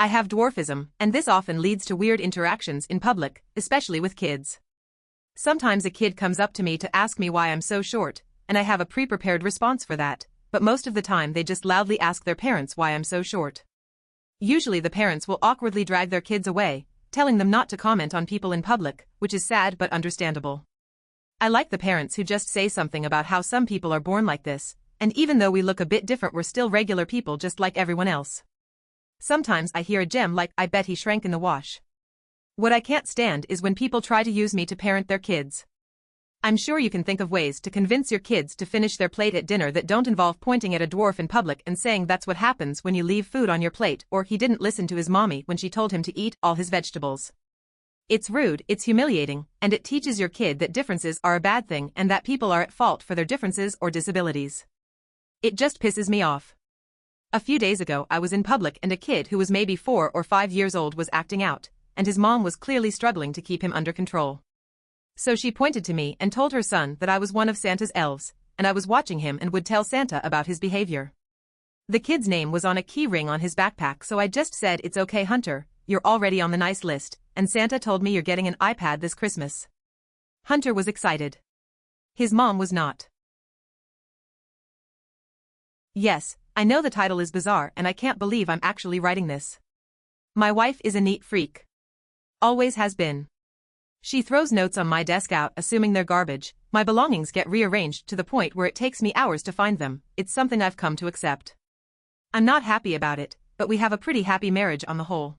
I have dwarfism, and this often leads to weird interactions in public, especially with kids. Sometimes a kid comes up to me to ask me why I'm so short, and I have a pre-prepared response for that, but most of the time they just loudly ask their parents why I'm so short. Usually the parents will awkwardly drag their kids away, telling them not to comment on people in public, which is sad but understandable. I like the parents who just say something about how some people are born like this, and even though we look a bit different, we're still regular people just like everyone else. Sometimes I hear a gem like, I bet he shrank in the wash. What I can't stand is when people try to use me to parent their kids. I'm sure you can think of ways to convince your kids to finish their plate at dinner that don't involve pointing at a dwarf in public and saying that's what happens when you leave food on your plate, or he didn't listen to his mommy when she told him to eat all his vegetables. It's rude, it's humiliating, and it teaches your kid that differences are a bad thing and that people are at fault for their differences or disabilities. It just pisses me off. A few days ago I was in public and a kid who was maybe 4 or 5 years old was acting out, and his mom was clearly struggling to keep him under control. So she pointed to me and told her son that I was one of Santa's elves, and I was watching him and would tell Santa about his behavior. The kid's name was on a key ring on his backpack, so I just said, "It's okay, Hunter, you're already on the nice list, and Santa told me you're getting an iPad this Christmas." Hunter was excited. His mom was not. Yes, I know the title is bizarre and I can't believe I'm actually writing this. My wife is a neat freak. Always has been. She throws notes on my desk out assuming they're garbage. My belongings get rearranged to the point where it takes me hours to find them. It's something I've come to accept. I'm not happy about it, but we have a pretty happy marriage on the whole.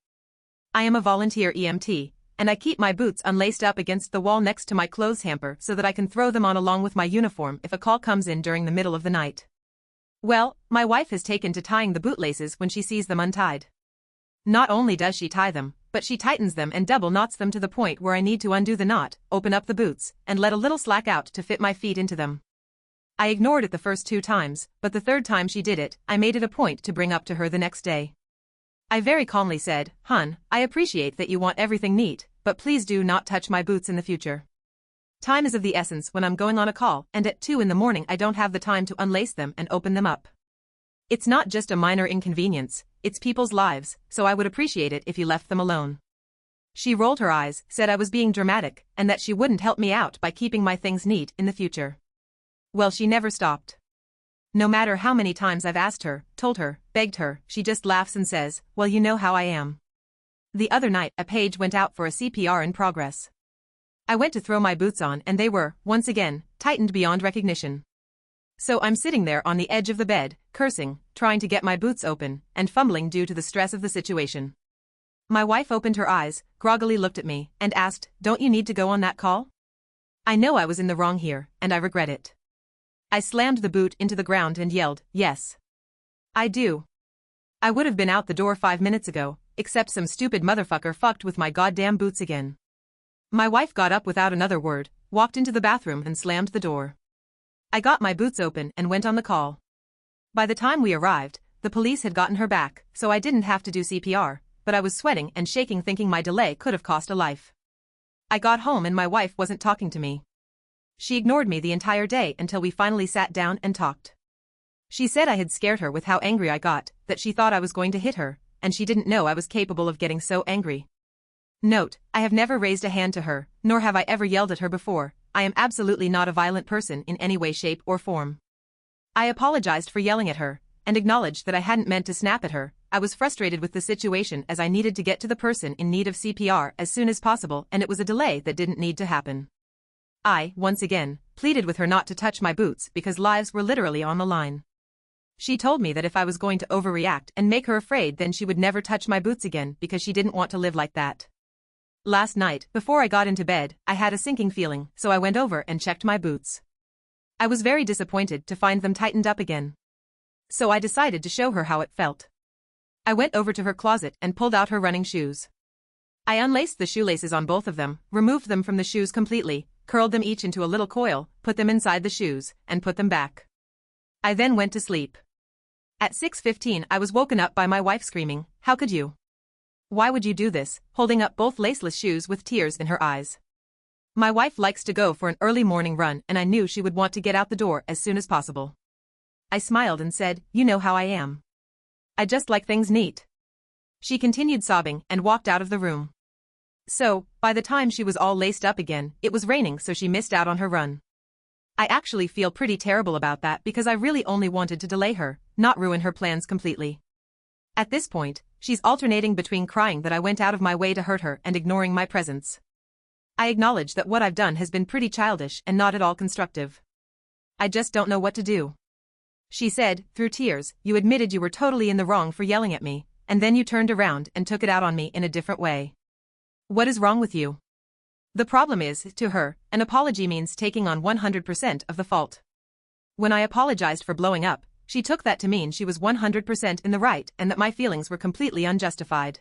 I am a volunteer EMT, and I keep my boots unlaced up against the wall next to my clothes hamper so that I can throw them on along with my uniform if a call comes in during the middle of the night. Well, my wife has taken to tying the bootlaces when she sees them untied. Not only does she tie them, but she tightens them and double knots them to the point where I need to undo the knot, open up the boots, and let a little slack out to fit my feet into them. I ignored it the first 2 times, but the 3rd time she did it, I made it a point to bring up to her the next day. I very calmly said, "Hun, I appreciate that you want everything neat, but please do not touch my boots in the future. Time is of the essence when I'm going on a call, and at 2 in the morning I don't have the time to unlace them and open them up. It's not just a minor inconvenience, it's people's lives, so I would appreciate it if you left them alone." She rolled her eyes, said I was being dramatic, and that she wouldn't help me out by keeping my things neat in the future. Well, she never stopped. No matter how many times I've asked her, told her, begged her, she just laughs and says, "Well, you know how I am." The other night, a page went out for a CPR in progress. I went to throw my boots on and they were, once again, tightened beyond recognition. So I'm sitting there on the edge of the bed, cursing, trying to get my boots open, and fumbling due to the stress of the situation. My wife opened her eyes, groggily looked at me, and asked, "Don't you need to go on that call?" I know I was in the wrong here, and I regret it. I slammed the boot into the ground and yelled, "Yes. I do. I would have been out the door 5 minutes ago, except some stupid motherfucker fucked with my goddamn boots again." My wife got up without another word, walked into the bathroom and slammed the door. I got my boots open and went on the call. By the time we arrived, the police had gotten her back, so I didn't have to do CPR, but I was sweating and shaking thinking my delay could have cost a life. I got home and my wife wasn't talking to me. She ignored me the entire day until we finally sat down and talked. She said I had scared her with how angry I got, that she thought I was going to hit her, and she didn't know I was capable of getting so angry. Note, I have never raised a hand to her, nor have I ever yelled at her before. I am absolutely not a violent person in any way, shape, or form. I apologized for yelling at her, and acknowledged that I hadn't meant to snap at her. I was frustrated with the situation as I needed to get to the person in need of CPR as soon as possible, and it was a delay that didn't need to happen. I, once again, pleaded with her not to touch my boots because lives were literally on the line. She told me that if I was going to overreact and make her afraid, then she would never touch my boots again because she didn't want to live like that. Last night, before I got into bed, I had a sinking feeling, so I went over and checked my boots. I was very disappointed to find them tightened up again. So I decided to show her how it felt. I went over to her closet and pulled out her running shoes. I unlaced the shoelaces on both of them, removed them from the shoes completely, curled them each into a little coil, put them inside the shoes, and put them back. I then went to sleep. At 6:15 I was woken up by my wife screaming, "How could you? Why would you do this?" holding up both laceless shoes with tears in her eyes. My wife likes to go for an early morning run and I knew she would want to get out the door as soon as possible. I smiled and said, "You know how I am. I just like things neat." She continued sobbing and walked out of the room. So, by the time she was all laced up again, it was raining, so she missed out on her run. I actually feel pretty terrible about that because I really only wanted to delay her, not ruin her plans completely. At this point, she's alternating between crying that I went out of my way to hurt her and ignoring my presence. I acknowledge that what I've done has been pretty childish and not at all constructive. I just don't know what to do. She said, through tears, you admitted you were totally in the wrong for yelling at me, and then you turned around and took it out on me in a different way. What is wrong with you? The problem is, to her, an apology means taking on 100% of the fault. When I apologized for blowing up, she took that to mean she was 100% in the right and that my feelings were completely unjustified.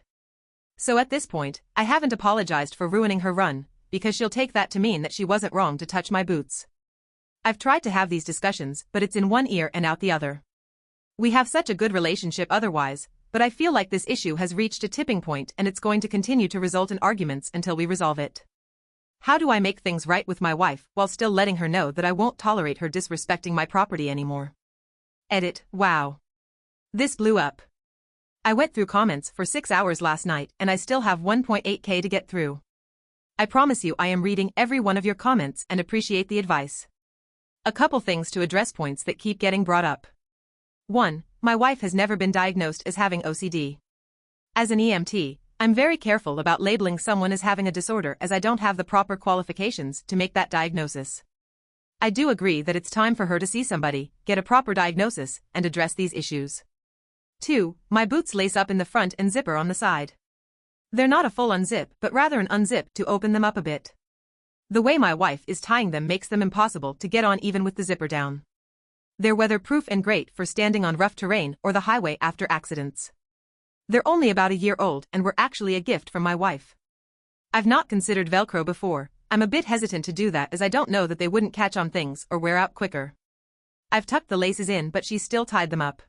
So at this point, I haven't apologized for ruining her run, because she'll take that to mean that she wasn't wrong to touch my boots. I've tried to have these discussions, but it's in one ear and out the other. We have such a good relationship otherwise, but I feel like this issue has reached a tipping point and it's going to continue to result in arguments until we resolve it. How do I make things right with my wife while still letting her know that I won't tolerate her disrespecting my property anymore? Edit, wow. This blew up. I went through comments for 6 hours last night and I still have 1.8K to get through. I promise you I am reading every one of your comments and appreciate the advice. A couple things to address points that keep getting brought up. 1. My wife has never been diagnosed as having OCD. As an EMT, I'm very careful about labeling someone as having a disorder as I don't have the proper qualifications to make that diagnosis. I do agree that it's time for her to see somebody, get a proper diagnosis, and address these issues. 2. My boots lace up in the front and zipper on the side. They're not a full unzip but rather an unzip to open them up a bit. The way my wife is tying them makes them impossible to get on even with the zipper down. They're weatherproof and great for standing on rough terrain or the highway after accidents. They're only about a year old and were actually a gift from my wife. I've not considered Velcro before. I'm a bit hesitant to do that as I don't know that they wouldn't catch on things or wear out quicker. I've tucked the laces in but she's still tied them up.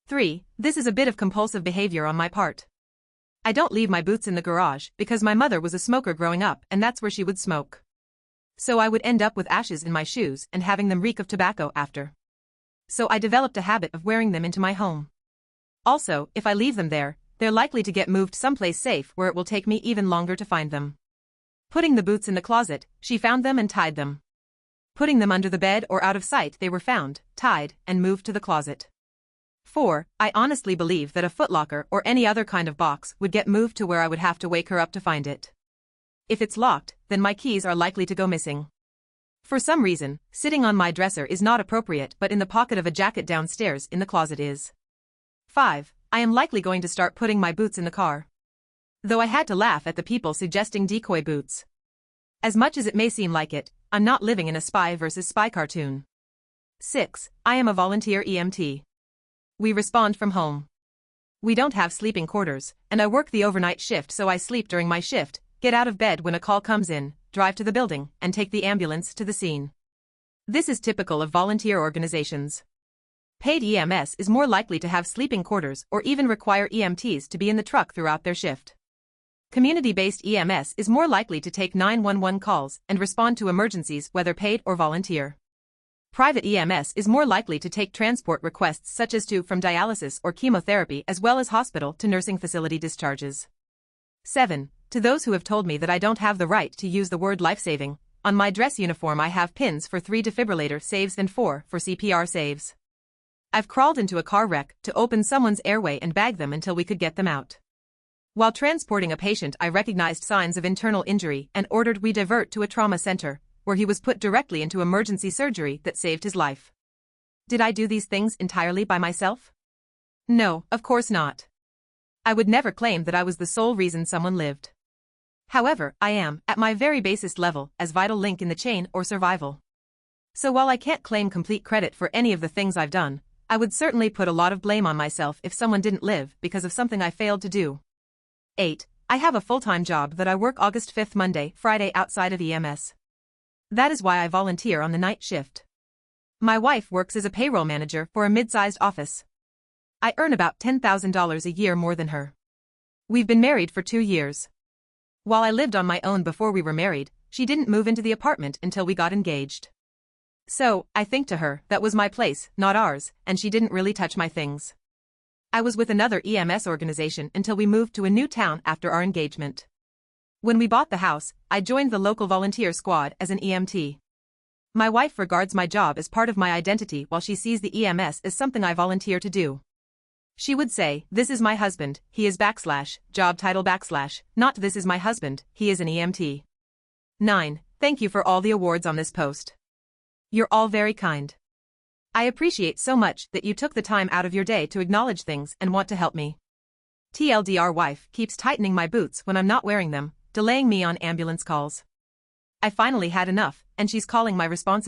3. This is a bit of compulsive behavior on my part. I don't leave my boots in the garage because my mother was a smoker growing up and that's where she would smoke. So I would end up with ashes in my shoes and having them reek of tobacco after. So I developed a habit of wearing them into my home. Also, if I leave them there, they're likely to get moved someplace safe where it will take me even longer to find them. Putting the boots in the closet, she found them and tied them. Putting them under the bed or out of sight, they were found, tied, and moved to the closet. 4. I honestly believe that a footlocker or any other kind of box would get moved to where I would have to wake her up to find it. If it's locked, then my keys are likely to go missing. For some reason, sitting on my dresser is not appropriate but in the pocket of a jacket downstairs in the closet is. 5. I am likely going to start putting my boots in the car. Though I had to laugh at the people suggesting decoy boots. As much as it may seem like it, I'm not living in a spy versus spy cartoon. 6. I am a volunteer EMT. We respond from home. We don't have sleeping quarters, and I work the overnight shift so I sleep during my shift, get out of bed when a call comes in, drive to the building, and take the ambulance to the scene. This is typical of volunteer organizations. Paid EMS is more likely to have sleeping quarters or even require EMTs to be in the truck throughout their shift. Community-based EMS is more likely to take 911 calls and respond to emergencies whether paid or volunteer. Private EMS is more likely to take transport requests such as to from dialysis or chemotherapy as well as hospital to nursing facility discharges. 7. To those who have told me that I don't have the right to use the word life-saving, on my dress uniform I have pins for 3 defibrillator saves and 4 for CPR saves. I've crawled into a car wreck to open someone's airway and bag them until we could get them out. While transporting a patient I recognized signs of internal injury and ordered we divert to a trauma center, where he was put directly into emergency surgery that saved his life. Did I do these things entirely by myself? No, of course not. I would never claim that I was the sole reason someone lived. However, I am, at my very basest level, as vital link in the chain or survival. So while I can't claim complete credit for any of the things I've done, I would certainly put a lot of blame on myself if someone didn't live because of something I failed to do. 8. I have a full-time job that I work August 5th Monday, Friday outside of EMS. That is why I volunteer on the night shift. My wife works as a payroll manager for a mid-sized office. I earn about $10,000 a year more than her. We've been married for 2 years. While I lived on my own before we were married, she didn't move into the apartment until we got engaged. So, I think to her, that was my place, not ours, and she didn't really touch my things. I was with another EMS organization until we moved to a new town after our engagement. When we bought the house, I joined the local volunteer squad as an EMT. My wife regards my job as part of my identity while she sees the EMS as something I volunteer to do. She would say, "This is my husband, he is / job title / not this is my husband, he is an EMT." 9. Thank you for all the awards on this post. You're all very kind. I appreciate so much that you took the time out of your day to acknowledge things and want to help me. TLDR wife keeps tightening my boots when I'm not wearing them, delaying me on ambulance calls. I finally had enough, and she's calling my responsibility.